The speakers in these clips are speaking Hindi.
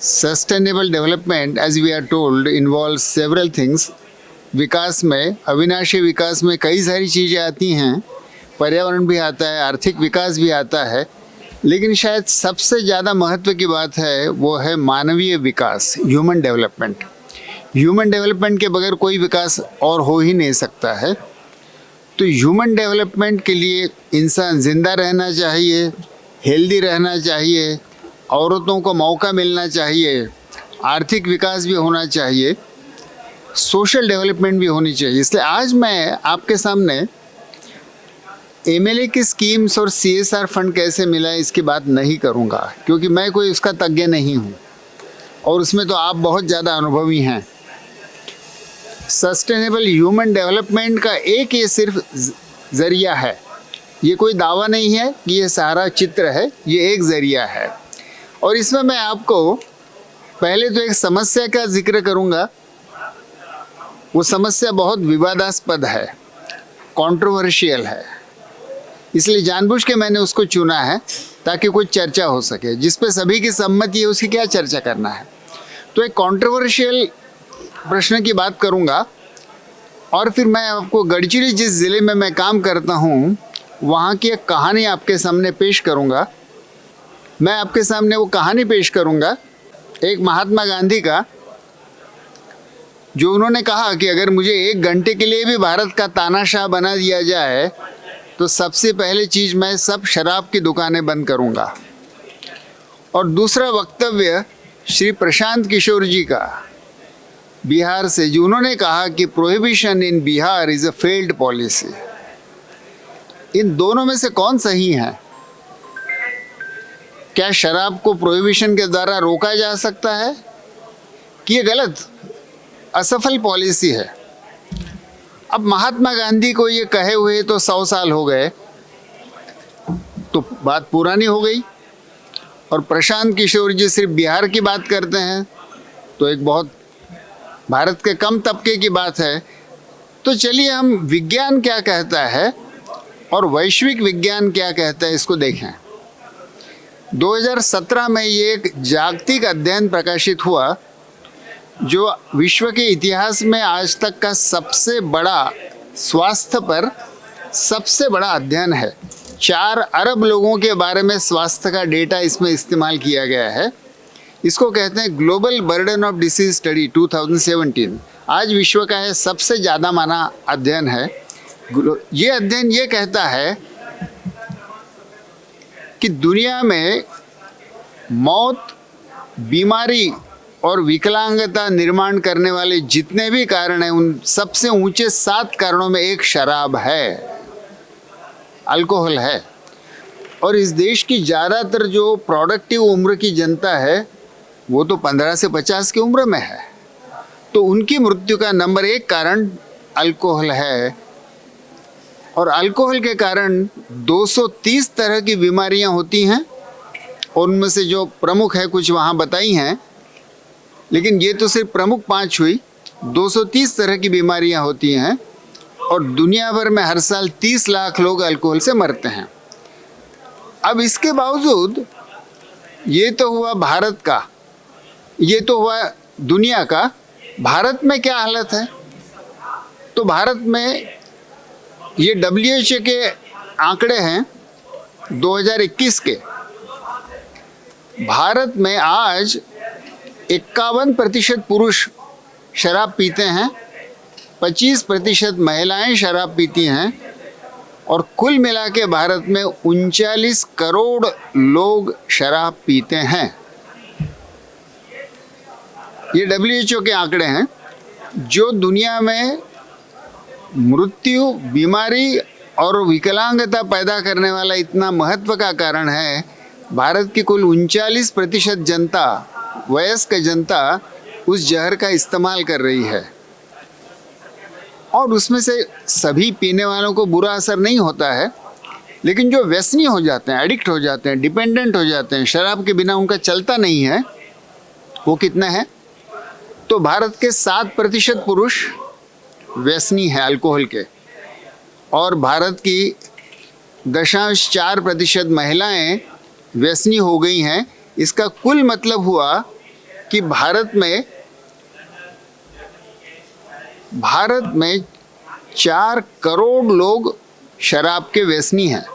Sustainable development as we are told involve several things. विकास में, अविनाशी विकास में कई सारी चीज़ें आती हैं, पर्यावरण भी आता है, आर्थिक विकास भी आता है, लेकिन शायद सबसे ज़्यादा महत्व की बात है वो है मानवीय विकास, ह्यूमन डेवलपमेंट। ह्यूमन डेवलपमेंट के बगैर कोई विकास और हो ही नहीं सकता है। तो ह्यूमन डेवलपमेंट के लिए इंसान ज़िंदा रहना चाहिए, हेल्दी रहना चाहिए, औरतों को मौका मिलना चाहिए, आर्थिक विकास भी होना चाहिए, सोशल डेवलपमेंट भी होनी चाहिए। इसलिए आज मैं आपके सामने एमएलए की स्कीम्स और सीएसआर फंड कैसे मिला है इसकी बात नहीं करूंगा, क्योंकि मैं कोई उसका तज्ञ नहीं हूं और उसमें तो आप बहुत ज़्यादा अनुभवी हैं। सस्टेनेबल ह्यूमन डेवलपमेंट का एक ये सिर्फ ज़रिया है, ये कोई दावा नहीं है कि ये सारा चित्र है, ये एक ज़रिया है। और इसमें मैं आपको पहले तो एक समस्या का जिक्र करूंगा। वो समस्या बहुत विवादास्पद है, कंट्रोवर्शियल है, इसलिए जानबूझ के मैंने उसको चुना है ताकि कुछ चर्चा हो सके। जिस पे सभी की सम्मति है उसकी क्या चर्चा करना है। तो एक कंट्रोवर्शियल प्रश्न की बात करूंगा और फिर मैं आपको गढ़चिरी जिस ज़िले में मैं काम करता हूं वहां की एक कहानी आपके सामने पेश करूंगा। मैं आपके सामने वो कहानी पेश करूंगा एक महात्मा गांधी का, जो उन्होंने कहा कि अगर मुझे 1 घंटे के लिए भी भारत का तानाशाह बना दिया जाए तो सबसे पहले चीज़ मैं सब शराब की दुकानें बंद करूंगा। और दूसरा वक्तव्य श्री प्रशांत किशोर जी का, बिहार से, जो उन्होंने कहा कि prohibition in Bihar is a failed policy. इन दोनों में से कौन सही है? क्या शराब को प्रोहिबिशन के द्वारा रोका जा सकता है कि ये गलत, असफल पॉलिसी है? अब महात्मा गांधी को ये कहे हुए तो 100 साल हो गए, तो बात पुरानी हो गई। और प्रशांत किशोर जी सिर्फ बिहार की बात करते हैं तो एक बहुत भारत के कम तबके की बात है। तो चलिए हम विज्ञान क्या कहता है और वैश्विक विज्ञान क्या कहता है इसको देखें। 2017 में ये एक जागतिक अध्ययन प्रकाशित हुआ जो विश्व के इतिहास में आज तक का सबसे बड़ा, स्वास्थ्य पर सबसे बड़ा अध्ययन है। 4 अरब लोगों के बारे में स्वास्थ्य का डेटा इसमें इस्तेमाल किया गया है। इसको कहते हैं global burden of disease study 2017। आज विश्व का है सबसे ज़्यादा माना अध्ययन है। ये अध्ययन ये कहता है कि दुनिया में मौत, बीमारी और विकलांगता निर्माण करने वाले जितने भी कारण हैं उन सबसे ऊंचे 7 कारणों में एक शराब है, अल्कोहल है। और इस देश की ज़्यादातर जो प्रोडक्टिव उम्र की जनता है वो तो 15 से 50 की उम्र में है, तो उनकी मृत्यु का नंबर 1 कारण अल्कोहल है। और अल्कोहल के कारण 230 तरह की बीमारियां होती हैं, और उनमें से जो प्रमुख है कुछ वहाँ बताई हैं, लेकिन ये तो सिर्फ प्रमुख 5 हुई। 230 तरह की बीमारियां होती हैं और दुनिया भर में हर साल 30 लाख लोग अल्कोहल से मरते हैं। अब इसके बावजूद, ये तो हुआ भारत का, ये तो हुआ दुनिया का, भारत में क्या हालत है? तो भारत में ये WHO के आंकड़े हैं 2021 के। भारत में आज 51% पुरुष शराब पीते हैं, 25% महिलाएं शराब पीती हैं, और कुल मिला के भारत में 39 करोड़ लोग शराब पीते हैं। ये WHO के आंकड़े हैं। जो दुनिया में मृत्यु, बीमारी और विकलांगता पैदा करने वाला इतना महत्व का कारण है, भारत की कुल 39% जनता, वयस्क जनता उस जहर का इस्तेमाल कर रही है। और उसमें से सभी पीने वालों को बुरा असर नहीं होता है, लेकिन जो व्यसनी हो जाते हैं, एडिक्ट हो जाते हैं, डिपेंडेंट हो जाते हैं, शराब के बिना उनका चलता नहीं है, वो कितने हैं? तो भारत के 7% पुरुष व्यसनी हैं अल्कोहल के, और भारत की 0.4% महिलाएं व्यसनी हो गई हैं। इसका कुल मतलब हुआ कि भारत में 4 करोड़ लोग शराब के व्यसनी हैं।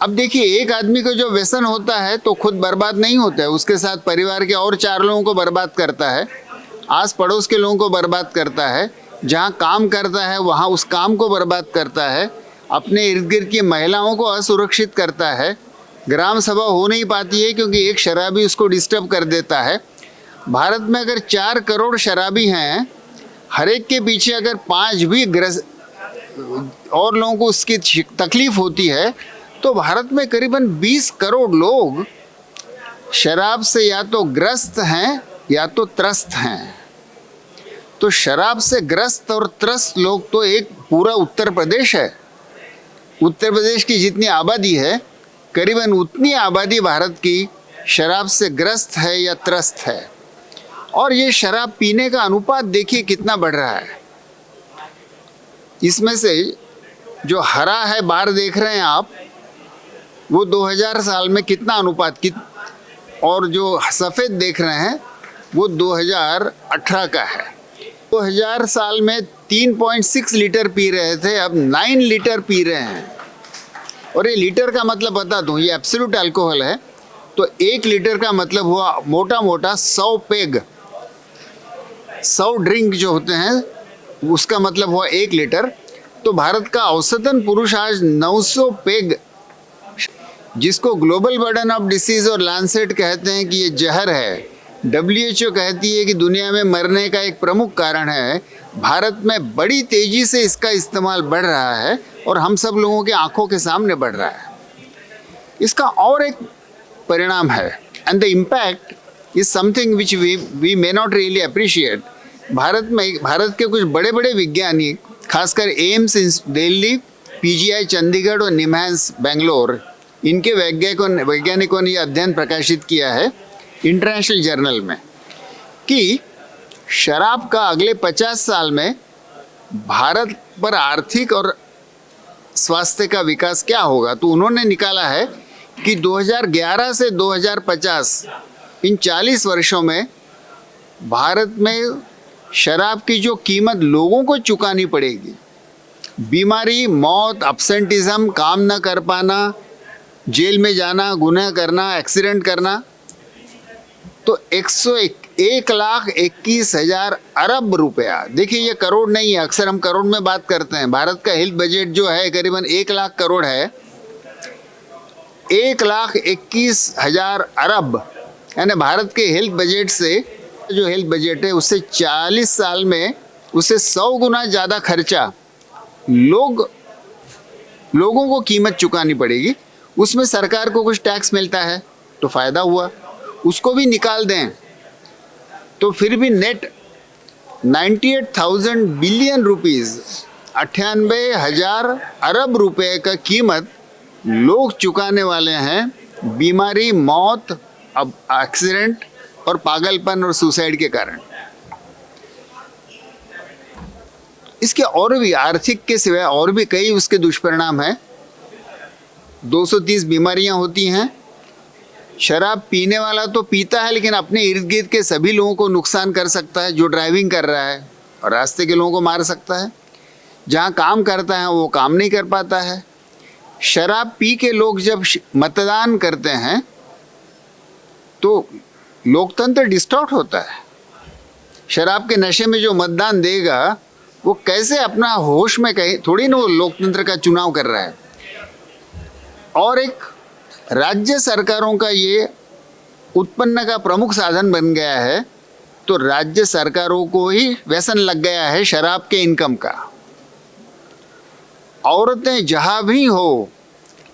अब देखिए, एक आदमी को जो व्यसन होता है तो खुद बर्बाद नहीं होता है, उसके साथ परिवार के और 4 लोगों को बर्बाद करता है, आस पड़ोस के लोगों को बर्बाद करता है, जहाँ काम करता है वहाँ उस काम को बर्बाद करता है, अपने इर्द गिर्द की महिलाओं को असुरक्षित करता है। ग्राम सभा हो नहीं पाती है क्योंकि एक शराबी उसको डिस्टर्ब कर देता है। भारत में अगर 4 करोड़ शराबी हैं, हर एक के पीछे अगर 5 भी और लोगों को उसकी तकलीफ होती है, तो भारत में करीबन 20 करोड़ लोग शराब से या तो ग्रस्त हैं या तो त्रस्त हैं। तो शराब से ग्रस्त और त्रस्त लोग तो एक पूरा उत्तर प्रदेश है। उत्तर प्रदेश की जितनी आबादी है, करीबन उतनी आबादी भारत की शराब से ग्रस्त है या त्रस्त है। और ये शराब पीने का अनुपात देखिए कितना बढ़ रहा है। इसमें से जो हरा है बार देख रहे हैं आप, वो 2000 साल में कितना अनुपात और जो सफ़ेद देख रहे हैं वो 2018 का है। 2000 साल में 3.6 लीटर पी रहे थे, अब 9 लीटर पी रहे हैं। और ये लीटर का मतलब बता दूं, ये एब्सोल्यूट अल्कोहल है, तो 1 लीटर का मतलब हुआ मोटा मोटा 100 पेग। 100 ड्रिंक जो होते हैं उसका मतलब हुआ 1 लीटर। तो भारत का औसतन पुरुष आज 900 पेग, जिसको ग्लोबल बर्डन ऑफ डिसीज और लैंसेट कहते हैं कि ये जहर है, WHO कहती है कि दुनिया में मरने का एक प्रमुख कारण है, भारत में बड़ी तेजी से इसका इस्तेमाल बढ़ रहा है और हम सब लोगों के आंखों के सामने बढ़ रहा है। इसका और एक परिणाम है, and the impact is something which we may not really appreciate. Bharat के कुछ बड़े बड़े वैज्ञानिक, खासकर एम्स दिल्ली, PGI चंडीगढ़ और निमहांस बेंगलोर, इनके वैज्ञानिकों ने यह अध्ययन प्रकाशित किया है इंटरनेशनल जर्नल में कि शराब का अगले 50 साल में भारत पर आर्थिक और स्वास्थ्य का विकास क्या होगा। तो उन्होंने निकाला है कि 2011 से 2050 इन 40 वर्षों में भारत में शराब की जो कीमत लोगों को चुकानी पड़ेगी, बीमारी, मौत, अब्सेंटिज्म, काम न कर पाना, जेल में जाना, गुनाह करना, एक्सीडेंट करना, तो 1,21,000 अरब रुपया। देखिए, ये करोड़ नहीं है, अक्सर हम करोड़ में बात करते हैं। भारत का हेल्थ बजट जो है करीबन 1 लाख करोड़ है। 1,21,000 अरब, यानी भारत के हेल्थ बजट से, जो हेल्थ बजट है उससे 40 साल में उससे 100 गुना ज़्यादा खर्चा लोगों को कीमत चुकानी पड़ेगी। उसमें सरकार को कुछ टैक्स मिलता है तो फ़ायदा हुआ, उसको भी निकाल दें तो फिर भी नेट 98,000 बिलियन रुपीज़, 98,000 अरब रुपए का कीमत लोग चुकाने वाले हैं बीमारी, मौत, अब एक्सीडेंट और पागलपन और सुसाइड के कारण। इसके और भी आर्थिक के सिवाय और भी कई उसके दुष्परिणाम हैं। 230 बीमारियां होती हैं। शराब पीने वाला तो पीता है, लेकिन अपने इर्द गिर्द के सभी लोगों को नुकसान कर सकता है। जो ड्राइविंग कर रहा है और रास्ते के लोगों को मार सकता है, जहाँ काम करता है वो काम नहीं कर पाता है। शराब पी के लोग जब मतदान करते हैं तो लोकतंत्र डिस्टॉर्ट होता है। शराब के नशे में जो मतदान देगा वो कैसे अपना होश में, कहीं थोड़ी ना वो लोकतंत्र का चुनाव कर रहा है। और एक राज्य सरकारों का ये उत्पन्न का प्रमुख साधन बन गया है, तो राज्य सरकारों को ही व्यसन लग गया है शराब के इनकम का। औरतें जहाँ भी हो,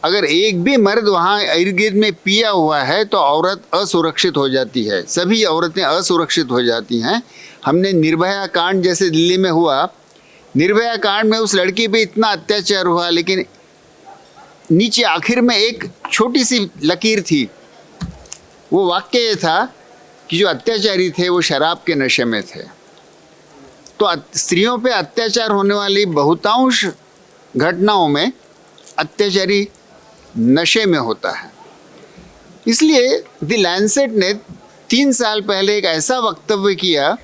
अगर एक भी मर्द वहाँ इर्द गिर्द में पिया हुआ है तो औरत असुरक्षित हो जाती है, सभी औरतें असुरक्षित हो जाती हैं। हमने निर्भया कांड जैसे दिल्ली में हुआ, निर्भया कांड में उस लड़की पे इतना अत्याचार हुआ, लेकिन नीचे आखिर में एक छोटी सी लकीर थी। वो वाक्य ये था कि जो अत्याचारी थे वो शराब के नशे में थे। तो स्त्रियों पे अत्याचार होने वाली बहुतांश घटनाओं में अत्याचारी नशे में होता है। इसलिए द लैंसेट ने 3 साल पहले एक ऐसा वक्तव्य किया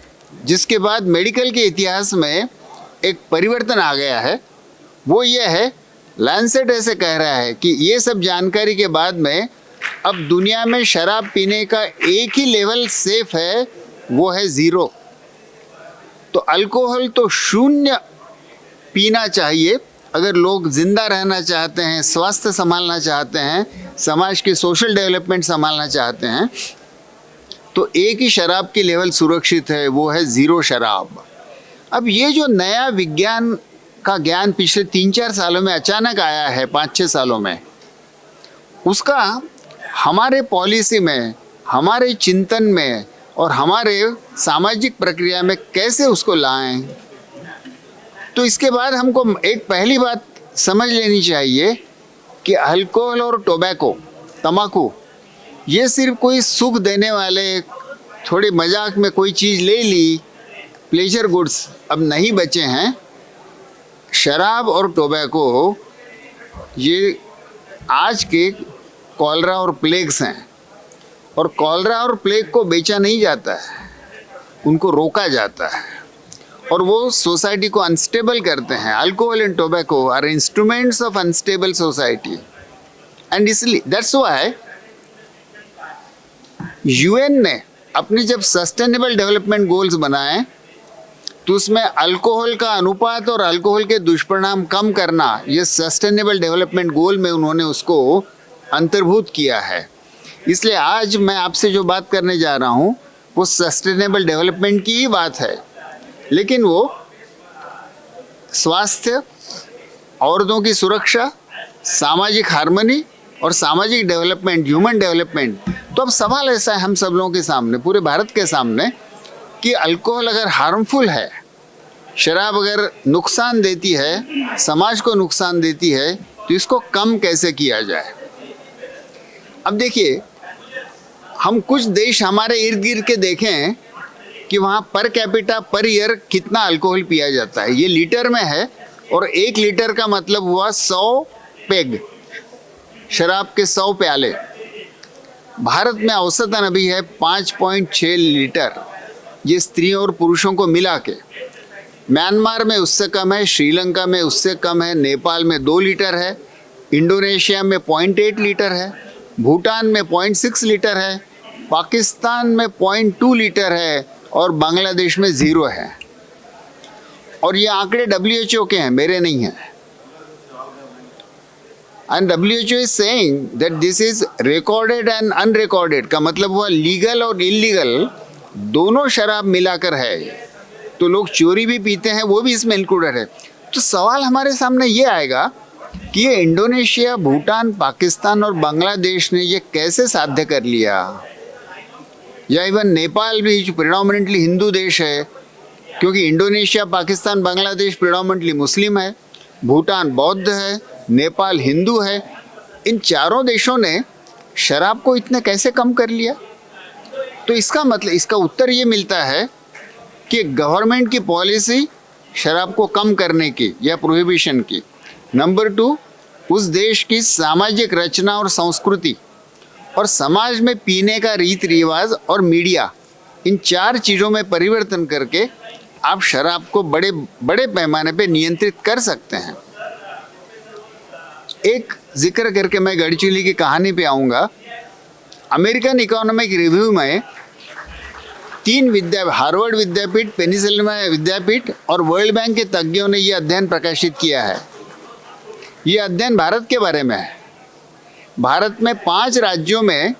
जिसके बाद मेडिकल के इतिहास में एक परिवर्तन आ गया है। वो ये है, लैंसेट ऐसे कह रहा है कि ये सब जानकारी के बाद में अब दुनिया में शराब पीने का एक ही लेवल सेफ है, वो है 0। तो अल्कोहल तो 0 पीना चाहिए अगर लोग जिंदा रहना चाहते हैं, स्वास्थ्य संभालना चाहते हैं, समाज की सोशल डेवलपमेंट संभालना चाहते हैं। तो एक ही शराब की लेवल सुरक्षित है, वो है 0 शराब। अब ये जो नया विज्ञान का ज्ञान पिछले 3-4 सालों में अचानक आया है, 5-6 सालों में, उसका हमारे पॉलिसी में, हमारे चिंतन में और हमारे सामाजिक प्रक्रिया में कैसे उसको लाएं। तो इसके बाद हमको एक पहली बात समझ लेनी चाहिए कि अल्कोहल और टोबैको, तंबाकू, ये सिर्फ कोई सुख देने वाले, थोड़ी मजाक में कोई चीज़ ले ली, प्लेजर गुड्स अब नहीं बचे हैं। शराब और टोबैको ये आज के कॉलरा और प्लेग्स हैं, और कॉलरा और प्लेग को बेचा नहीं जाता है, उनको रोका जाता है, और वो सोसाइटी को अनस्टेबल करते हैं। Alcohol and tobacco are instruments of unstable society, and इसलिए दैट्स व्हाई यूएन ने अपनी जब सस्टेनेबल डेवलपमेंट गोल्स बनाए तो उसमें अल्कोहल का अनुपात और अल्कोहल के दुष्परिणाम कम करना, ये सस्टेनेबल डेवलपमेंट गोल में उन्होंने उसको अंतर्भूत किया है। इसलिए आज मैं आपसे जो बात करने जा रहा हूँ वो सस्टेनेबल डेवलपमेंट की ही बात है, लेकिन वो स्वास्थ्य, औरतों की सुरक्षा, सामाजिक हार्मनी और सामाजिक डेवलपमेंट, ह्यूमन डेवलपमेंट। तो अब सवाल ऐसा है हम सब लोगों के सामने, पूरे भारत के सामने, कि अल्कोहल अगर हार्मफुल है, शराब अगर नुकसान देती है, समाज को नुकसान देती है, तो इसको कम कैसे किया जाए। अब देखिए, हम कुछ देश हमारे इर्द गिर्द के देखें कि वहाँ पर कैपिटा पर ईयर कितना अल्कोहल पिया जाता है। ये लीटर में है, और 1 लीटर का मतलब हुआ 100 पेग, शराब के 100 प्याले। भारत में औसतन अभी है 5.6 लीटर, ये स्त्रियों और पुरुषों को मिला के। म्यांमार में उससे कम है, श्रीलंका में उससे कम है, नेपाल में 2 लीटर है, इंडोनेशिया में 0.8 लीटर है, भूटान में 0.6 लीटर है, पाकिस्तान में 0.2 लीटर है, और बांग्लादेश में 0 है। और ये आंकड़े WHO के हैं, मेरे नहीं हैं। And WHO is saying that this is recorded and unrecorded, का मतलब हुआ लीगल और इलीगल दोनों शराब मिलाकर है। तो लोग चोरी भी पीते हैं, वो भी इसमें इंक्लूडेड है। तो सवाल हमारे सामने ये आएगा कि ये इंडोनेशिया, भूटान, पाकिस्तान और बांग्लादेश ने ये कैसे साध्य कर लिया, या इवन नेपाल भी जो प्रिडोमिनेंटली हिंदू देश है, क्योंकि इंडोनेशिया, पाकिस्तान, बांग्लादेश प्रिडोमिनेंटली मुस्लिम है, भूटान बौद्ध है, नेपाल हिंदू है, इन चारों देशों ने शराब को इतने कैसे कम कर लिया। तो इसका मतलब, इसका उत्तर ये मिलता है कि गवर्नमेंट की पॉलिसी शराब को कम करने की या प्रोहिबिशन की। नंबर 2, उस देश की सामाजिक रचना और संस्कृति और समाज में पीने का रीति रिवाज और मीडिया, इन 4 चीज़ों में परिवर्तन करके आप शराब को बड़े बड़े पैमाने पे नियंत्रित कर सकते हैं। एक जिक्र करके मैं गढ़चिली की कहानी पे आऊँगा। अमेरिकन इकोनॉमिक रिव्यू में 3 हार्वर्ड विद्यापीठ, पेनिसिल्वेनिया विद्यापीठ और वर्ल्ड बैंक के तज्ञों ने ये अध्ययन प्रकाशित किया है। ये अध्ययन भारत के बारे में है। भारत में 5 राज्यों में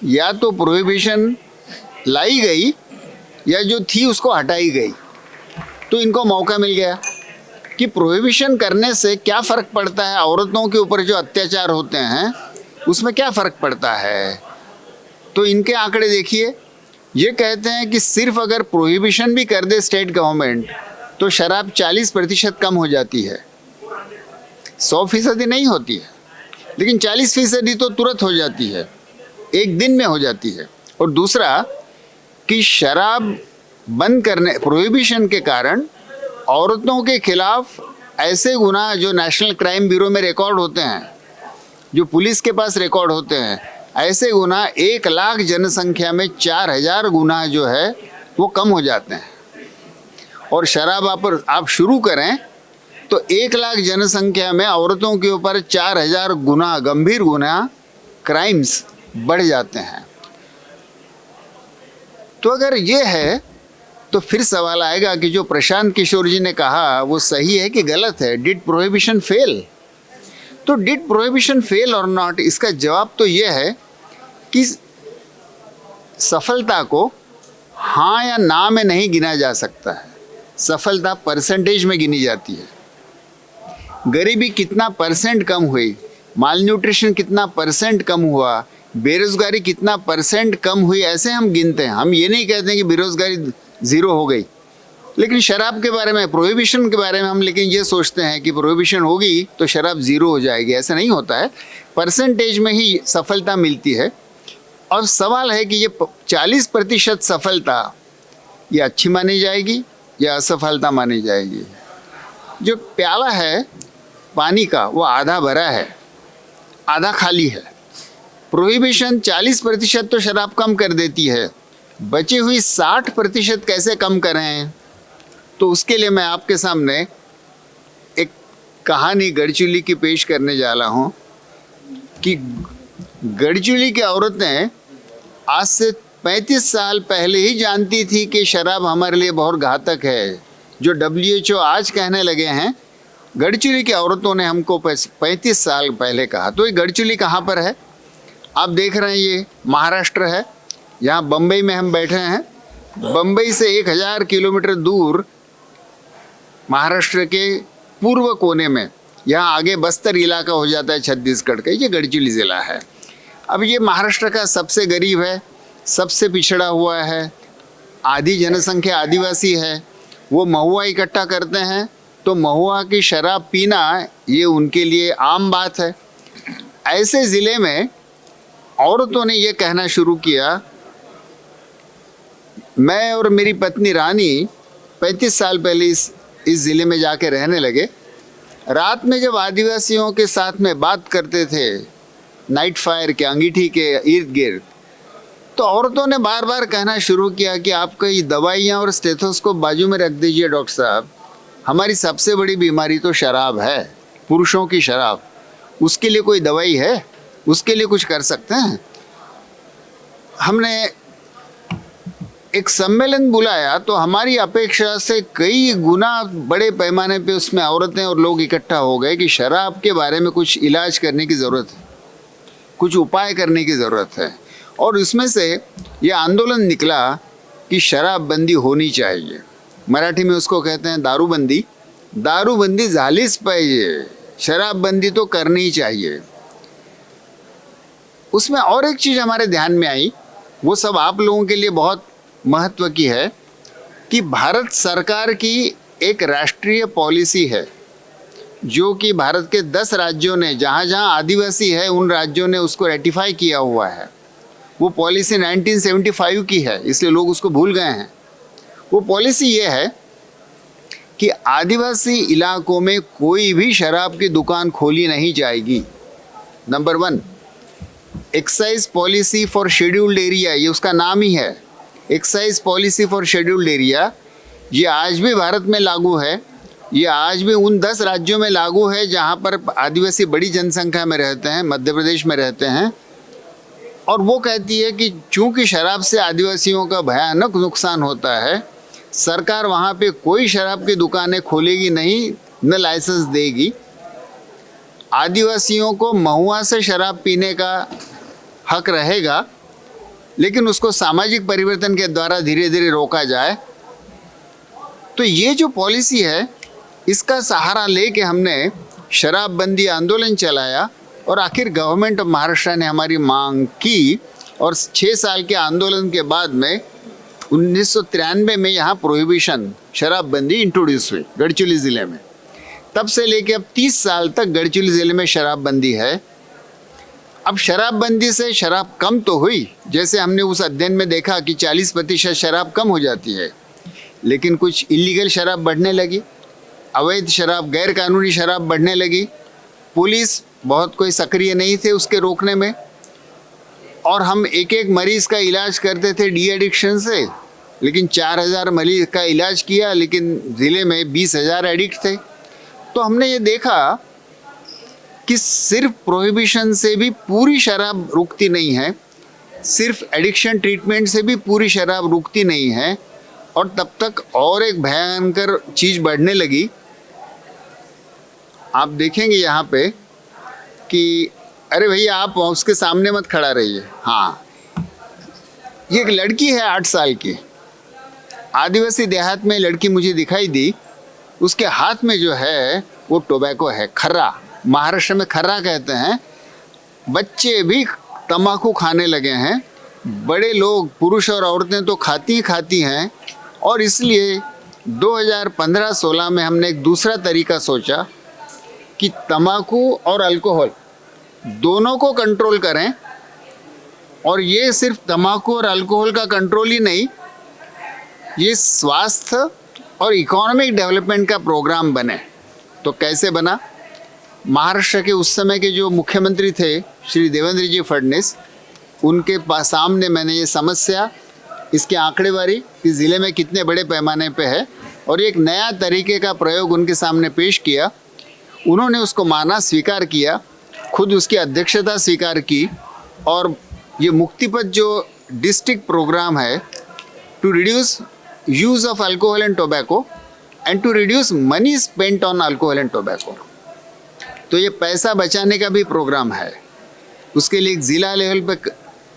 या तो प्रोहिबिशन लाई गई या जो थी उसको हटाई गई। तो इनको मौका मिल गया कि प्रोहिबिशन करने से क्या फ़र्क पड़ता है, औरतों के ऊपर जो अत्याचार होते हैं उसमें क्या फ़र्क पड़ता है। तो इनके आंकड़े देखिए, ये कहते हैं कि सिर्फ अगर प्रोहिबिशन भी कर दे स्टेट गवर्नमेंट तो शराब 40% कम हो जाती है। 100% नहीं होती है, लेकिन 40% तो तुरंत हो जाती है, एक दिन में हो जाती है। और दूसरा कि शराब बंद करने, प्रोहिबिशन के कारण औरतों के खिलाफ ऐसे गुनाह जो नेशनल क्राइम ब्यूरो में रिकॉर्ड होते हैं, जो पुलिस के पास रिकॉर्ड होते हैं, ऐसे गुना 1 लाख जनसंख्या में 4,000 गुना जो है वो कम हो जाते हैं। और शराब आप शुरू करें तो 1 लाख जनसंख्या में औरतों के ऊपर 4,000 गुना गंभीर गुना क्राइम्स बढ़ जाते हैं। तो अगर ये है तो फिर सवाल आएगा कि जो प्रशांत किशोर जी ने कहा वो सही है कि गलत है? Did prohibition fail? तो डिड प्रोहिबिशन फेल और नॉट, इसका जवाब तो ये है कि सफलता को हाँ या ना में नहीं गिना जा सकता है। सफलता परसेंटेज में गिनी जाती है। गरीबी कितना परसेंट कम हुई, माल न्यूट्रिशन कितना परसेंट कम हुआ, बेरोजगारी कितना परसेंट कम हुई, ऐसे हम गिनते हैं। हम ये नहीं कहते हैं कि बेरोजगारी 0 हो गई। लेकिन शराब के बारे में, प्रोहिबिशन के बारे में हम लेकिन ये सोचते हैं कि प्रोहिबिशन होगी तो शराब 0 हो जाएगी। ऐसा नहीं होता है, परसेंटेज में ही सफलता मिलती है। और सवाल है कि ये 40% सफलता ये अच्छी मानी जाएगी या असफलता मानी जाएगी? जो प्याला है पानी का वो आधा भरा है, आधा खाली है। प्रोहिबिशन 40% तो शराब कम कर देती है, बची हुई 60% कैसे कम करें? तो उसके लिए मैं आपके सामने एक कहानी गढ़चिली की पेश करने जा रहा हूँ कि गढ़चिली की औरतें आज से 35 साल पहले ही जानती थी कि शराब हमारे लिए बहुत घातक है। जो WHO आज कहने लगे हैं, गढ़चिली की औरतों ने हमको 35 साल पहले कहा। तो ये गढ़चिली कहाँ पर है? आप देख रहे हैं ये महाराष्ट्र है। यहाँ बम्बई में हम बैठे हैं। बम्बई से 1000 किलोमीटर दूर महाराष्ट्र के पूर्व कोने में, यहाँ आगे बस्तर इलाका हो जाता है छत्तीसगढ़ का, ये गढ़चिली ज़िला है। अब ये महाराष्ट्र का सबसे गरीब है, सबसे पिछड़ा हुआ है, आधी जनसंख्या आदिवासी है। वो महुआ इकट्ठा करते हैं तो महुआ की शराब पीना ये उनके लिए आम बात है। ऐसे ज़िले में औरतों ने ये कहना शुरू किया, मैं और मेरी पत्नी रानी 35 साल पहले इस ज़िले में जाके रहने लगे। रात में जब आदिवासियों के साथ में बात करते थे नाइट फायर के अंगीठी के इर्द गिर्द, तो औरतों ने बार बार कहना शुरू किया कि आपका ये दवाइयाँ और स्टेथोस्कोप बाजू में रख दीजिए डॉक्टर साहब, हमारी सबसे बड़ी बीमारी तो शराब है, पुरुषों की शराब। उसके लिए कोई दवाई है? उसके लिए कुछ कर सकते हैं? हमने एक सम्मेलन बुलाया तो हमारी अपेक्षा से कई गुना बड़े पैमाने पे उसमें औरतें और लोग इकट्ठा हो गए कि शराब के बारे में कुछ इलाज करने की ज़रूरत है, कुछ उपाय करने की ज़रूरत है। और इसमें से ये आंदोलन निकला कि शराब बंदी होनी चाहिए। मराठी में उसको कहते हैं दारूबंदी। दारूबंदी झालीच पाहिजे, शराब बंदी तो करनी ही चाहिए। उसमें और एक चीज़ हमारे ध्यान में आई, वो सब आप लोगों के लिए बहुत महत्व की है कि भारत सरकार की एक राष्ट्रीय पॉलिसी है जो कि भारत के 10 राज्यों ने, जहाँ जहाँ आदिवासी है उन राज्यों ने उसको रेटिफाई किया हुआ है। वो पॉलिसी 1975 की है, इसलिए लोग उसको भूल गए हैं। वो पॉलिसी ये है कि आदिवासी इलाकों में कोई भी शराब की दुकान खोली नहीं जाएगी। Number 1, excise policy for scheduled area, ये उसका नाम ही है, excise policy for scheduled area. ये आज भी भारत में लागू है। ये आज भी उन 10 राज्यों में लागू है जहाँ पर आदिवासी बड़ी जनसंख्या में रहते हैं, मध्य प्रदेश में रहते हैं। और वो कहती है कि चूँकि शराब से आदिवासियों का भयानक नुकसान होता है, सरकार वहाँ पे कोई शराब की दुकानें खोलेगी नहीं, न लाइसेंस देगी। आदिवासियों को महुआ से शराब पीने का हक रहेगा, लेकिन उसको सामाजिक परिवर्तन के द्वारा धीरे धीरे रोका जाए। तो ये जो पॉलिसी है, इसका सहारा लेके हमने शराबबंदी आंदोलन चलाया और आखिर गवर्नमेंट ऑफ महाराष्ट्र ने हमारी मांग की। और 6 साल के आंदोलन के बाद में 1993 में यहाँ प्रोहिबिशन, शराबबंदी इंट्रोड्यूस हुई गढ़चिली ज़िले में। तब से लेके अब 30 साल तक गढ़चिली ज़िले में शराबबंदी है। अब शराबबंदी से शराब कम तो हुई, जैसे हमने उस अध्ययन में देखा कि 40% शराब कम हो जाती है, लेकिन कुछ इलीगल शराब बढ़ने लगी, अवैध शराब, गैर कानूनी शराब बढ़ने लगी। पुलिस बहुत कोई सक्रिय नहीं थे उसके रोकने में। और हम एक एक मरीज का इलाज करते थे डी एडिक्शन से, लेकिन 4000 मरीज का इलाज किया, लेकिन ज़िले में 20,000 एडिक्ट थे। तो हमने ये देखा कि सिर्फ प्रोहिबिशन से भी पूरी शराब रुकती नहीं है, सिर्फ एडिक्शन ट्रीटमेंट से भी पूरी शराब रुकती नहीं है, और तब तक और एक भयंकर चीज़ बढ़ने लगी। आप देखेंगे यहाँ पे कि अरे भैया आप उसके सामने मत खड़ा रहिए। हाँ, ये एक लड़की है 8 साल की, आदिवासी देहात में लड़की मुझे दिखाई दी। उसके हाथ में जो है वो टोबैको है, खर्रा, महाराष्ट्र में खर्रा कहते हैं। बच्चे भी तंबाकू खाने लगे हैं, बड़े लोग, पुरुष और औरतें तो खाती हैं। और इसलिए 2015-16 में हमने एक दूसरा तरीका सोचा कि तंबाकू और अल्कोहल दोनों को कंट्रोल करें। और ये सिर्फ तंबाकू और अल्कोहल का कंट्रोल ही नहीं, ये स्वास्थ्य और इकोनॉमिक डेवलपमेंट का प्रोग्राम बने। तो कैसे बना? महाराष्ट्र के उस समय के जो मुख्यमंत्री थे श्री देवेंद्र जी फडणवीस, उनके सामने मैंने ये समस्या, इसके आंकड़ेवारी कि ज़िले में कितने बड़े पैमाने पे है, और एक नया तरीके का प्रयोग उनके सामने पेश किया। उन्होंने उसको माना, स्वीकार किया, खुद उसकी अध्यक्षता स्वीकार की। और ये मुक्तिपथ जो डिस्ट्रिक्ट प्रोग्राम है to reduce use of alcohol and tobacco and to reduce money spent on alcohol and tobacco, तो ये पैसा बचाने का भी प्रोग्राम है। उसके लिए एक ज़िला लेवल पर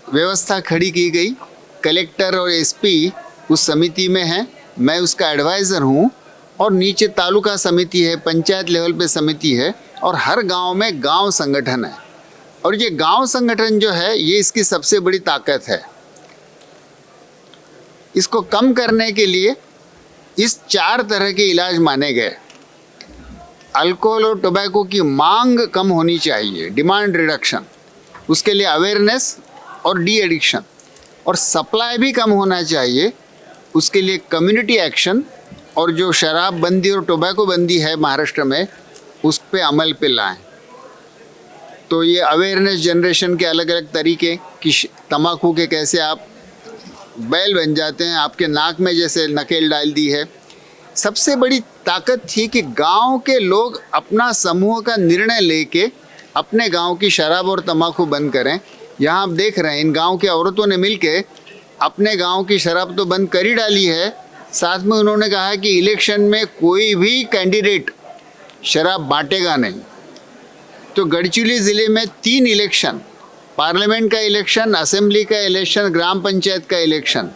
व्यवस्था खड़ी की गई। कलेक्टर और एसपी उस समिति में हैं, मैं उसका एडवाइज़र हूँ, और नीचे तालुका समिति है, पंचायत लेवल पे समिति है, और हर गांव में गांव संगठन है। और ये गांव संगठन जो है, ये इसकी सबसे बड़ी ताकत है। इसको कम करने के लिए इस 4 तरह के इलाज माने गए। अल्कोहल और टोबैको की मांग कम होनी चाहिए, डिमांड रिडक्शन, उसके लिए अवेयरनेस और डी एडिक्शन, और सप्लाई भी कम होना चाहिए, उसके लिए कम्युनिटी एक्शन, और जो शराब बंदी और टोबैको बंदी है महाराष्ट्र में, उस पे अमल पे लाएं। तो ये अवेयरनेस जनरेशन के अलग अलग तरीके कि तंबाकू के कैसे आप बैल बन जाते हैं, आपके नाक में जैसे नकेल डाल दी है। सबसे बड़ी ताकत थी कि गांव के लोग अपना समूह का निर्णय लेके अपने गांव की शराब और तंबाकू बंद करें। यहाँ आप देख रहे हैं, इन गांव के औरतों ने मिलके अपने गांव की शराब तो बंद कर ही डाली है, साथ में उन्होंने कहा कि इलेक्शन में कोई भी कैंडिडेट शराब बांटेगा नहीं। तो गढ़चिरौली ज़िले में 3 इलेक्शन, पार्लियामेंट का इलेक्शन, असेंबली का इलेक्शन, ग्राम पंचायत का इलेक्शन,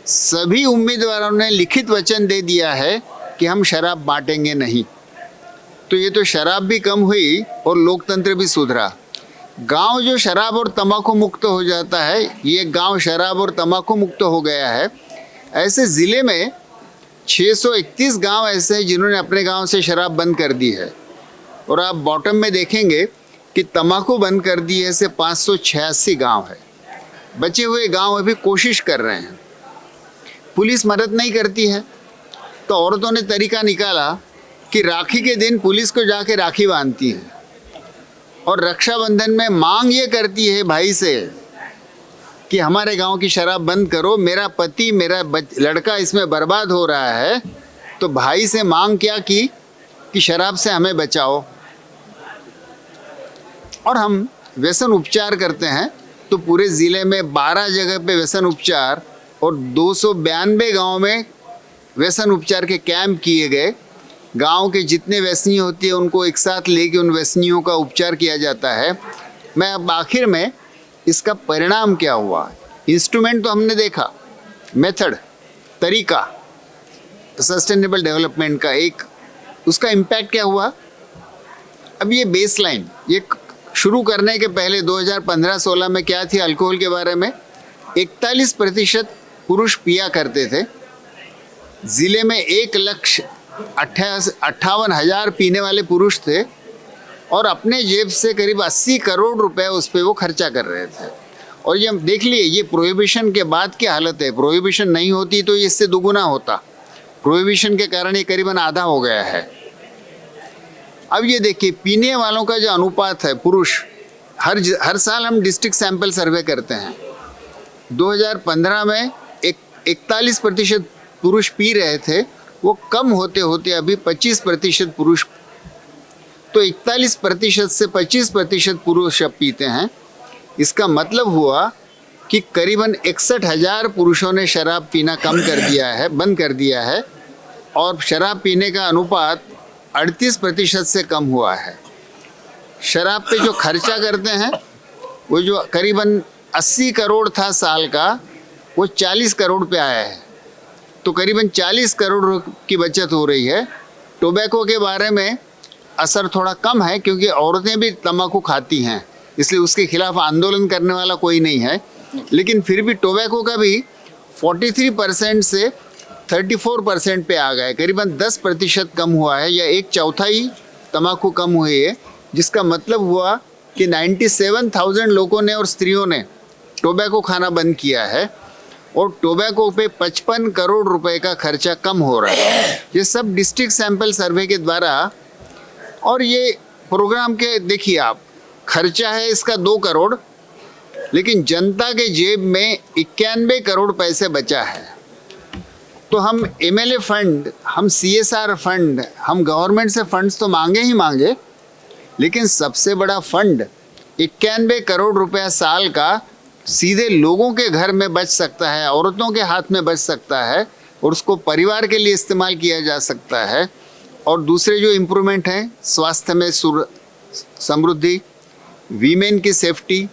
सभी उम्मीदवारों ने लिखित वचन दे दिया है कि हम शराब बांटेंगे नहीं। तो ये तो शराब भी कम हुई और लोकतंत्र भी सुधरा। गांव जो शराब और तंबाकू मुक्त हो जाता है, ये गांव शराब और तंबाकू मुक्त हो गया है। ऐसे ज़िले में 631 गांव ऐसे हैं जिन्होंने अपने गांव से शराब बंद कर दी है। और आप बॉटम में देखेंगे कि तंबाकू बंद कर दी है से 586 गांव है। बचे हुए गांव अभी कोशिश कर रहे हैं। पुलिस मदद नहीं करती है, तो औरतों ने तरीका निकाला कि राखी के दिन पुलिस को जाके राखी बांधती हैं, और रक्षाबंधन में मांग ये करती है भाई से कि हमारे गांव की शराब बंद करो, मेरा पति, मेरा लड़का इसमें बर्बाद हो रहा है। तो भाई से मांग क्या की कि शराब से हमें बचाओ। और हम व्यसन उपचार करते हैं, तो पूरे ज़िले में 12 जगह पे व्यसन उपचार और 292 गाँव में व्यसन उपचार के कैंप किए गए। गांव के जितने व्यसनी होती है उनको एक साथ लेके उन व्यसनियों का उपचार किया जाता है। मैं अब आखिर में इसका परिणाम क्या हुआ, इंस्ट्रूमेंट तो हमने देखा, मेथड, तरीका, सस्टेनेबल डेवलपमेंट का एक, उसका इम्पैक्ट क्या हुआ। अब ये बेसलाइन, ये शुरू करने के पहले 2015-16 में क्या थी अल्कोहल के बारे में, 41% पुरुष पिया करते थे। ज़िले में 1,58,000 पीने वाले पुरुष थे, और अपने जेब से करीब 80 करोड़ रुपए उस पर वो खर्चा कर रहे थे। और ये देख लिए, ये प्रोहिबिशन के बाद की हालत है। प्रोहिबिशन नहीं होती तो इससे दुगुना होता। प्रोहिबिशन के कारण ये करीबन आधा हो गया है। अब ये देखिए, पीने वालों का जो अनुपात है पुरुष हर साल हम डिस्ट्रिक्ट सैंपल सर्वे करते हैं। 2015 में 41% पुरुष पी रहे थे, वो कम होते होते अभी 25% पुरुष, तो 41% से 25% पुरुष अब पीते हैं। इसका मतलब हुआ कि करीबन 61,000 पुरुषों ने शराब पीना कम कर दिया है, बंद कर दिया है, और शराब पीने का अनुपात 38% से कम हुआ है। शराब पे जो खर्चा करते हैं वो जो करीबन 80 करोड़ था साल का, वो 40 करोड़ पे आया है, तो करीबन 40 करोड़ की बचत हो रही है। टोबैको के बारे में असर थोड़ा कम है क्योंकि औरतें भी तंबाकू खाती हैं, इसलिए उसके खिलाफ आंदोलन करने वाला कोई नहीं है, लेकिन फिर भी टोबैको का भी 43% से 34% पे आ गए, करीबन 10% कम हुआ है, या 1/4 तंबाकू कम हुई है, जिसका मतलब हुआ कि 97,000 लोगों ने और स्त्रियों ने टोबैको खाना बंद किया है, और टोबैको पे 55 करोड़ रुपए का खर्चा कम हो रहा है। ये सब डिस्ट्रिक्ट सैंपल सर्वे के द्वारा, और ये प्रोग्राम के देखिए आप, खर्चा है इसका 2 करोड़, लेकिन जनता के जेब में 91 करोड़ पैसे बचा है। तो हम MLA फंड, हम CSR फंड, हम गवर्नमेंट से फंड्स तो मांगे ही मांगे, लेकिन सबसे बड़ा फंड 91 करोड़ रुपया साल का सीधे लोगों के घर में बच सकता है, औरतों के हाथ में बच सकता है, और उसको परिवार के लिए इस्तेमाल किया जा सकता है। और दूसरे जो इम्प्रूवमेंट हैं, स्वास्थ्य में समृद्धि, वीमेन की सेफ्टी,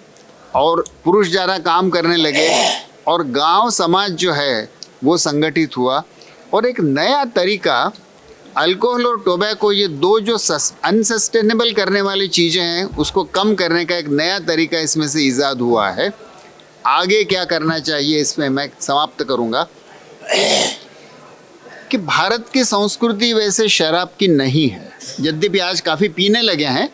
और पुरुष ज़्यादा काम करने लगे, और गांव समाज जो है वो संगठित हुआ, और एक नया तरीका, अल्कोहल और टोबैको, ये दो जो अनसस्टेनेबल करने वाली चीज़ें हैं, उसको कम करने का एक नया तरीका इसमें से ईजाद हुआ है। आगे क्या करना चाहिए इसमें मैं समाप्त करूंगा कि भारत की संस्कृति वैसे शराब की नहीं है, यद्यपि आज काफ़ी पीने लगे हैं,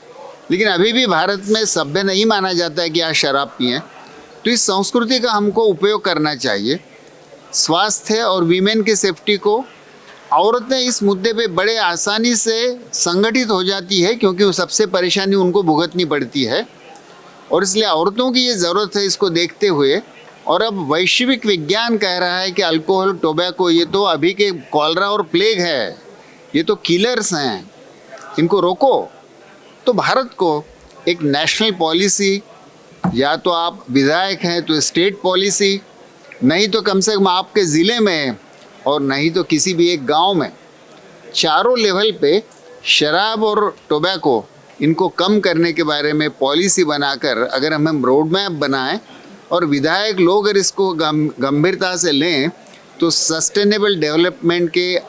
लेकिन अभी भी भारत में सभ्य नहीं माना जाता है कि आज शराब पिएं। तो इस संस्कृति का हमको उपयोग करना चाहिए। स्वास्थ्य और वीमेन की सेफ्टी को, औरतें इस मुद्दे पे बड़े आसानी से संगठित हो जाती है क्योंकि वो सबसे परेशानी उनको भुगतनी पड़ती है, और इसलिए औरतों की ये ज़रूरत है इसको देखते हुए। और अब वैश्विक विज्ञान कह रहा है कि अल्कोहल, टोबैको, ये तो अभी के कॉलरा और प्लेग है, ये तो किलर्स हैं, इनको रोको। तो भारत को एक नेशनल पॉलिसी, या तो आप विधायक हैं तो स्टेट पॉलिसी, नहीं तो कम से कम आपके ज़िले में, और नहीं तो किसी भी एक गांव में, चारों लेवल पे शराब और टोबैको इनको कम करने के बारे में पॉलिसी बनाकर अगर हम रोड मैप बनाएं और विधायक लोग अगर इसको गंभीरता से लें, तो सस्टेनेबल डेवलपमेंट के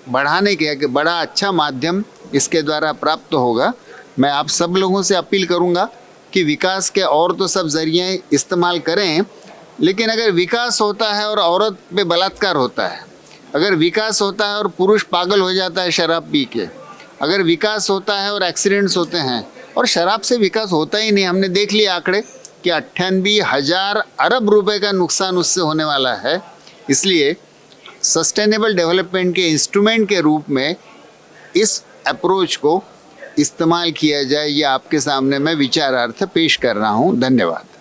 बढ़ाने के बड़ा अच्छा माध्यम इसके द्वारा प्राप्त होगा। मैं आप सब लोगों से अपील करूंगा कि विकास के और तो सब जरिए इस्तेमाल करें, लेकिन अगर विकास होता है और औरत पे बलात्कार होता है, अगर विकास होता है और पुरुष पागल हो जाता है शराब पी के, अगर विकास होता है और एक्सीडेंट्स होते हैं, और शराब से विकास होता ही नहीं, हमने देख लिया आंकड़े कि 98,000 अरब रुपए का नुकसान उससे होने वाला है। इसलिए सस्टेनेबल डेवलपमेंट के इंस्ट्रूमेंट के रूप में इस अप्रोच को इस्तेमाल किया जाए, ये आपके सामने मैं विचारार्थ पेश कर रहा हूँ। धन्यवाद।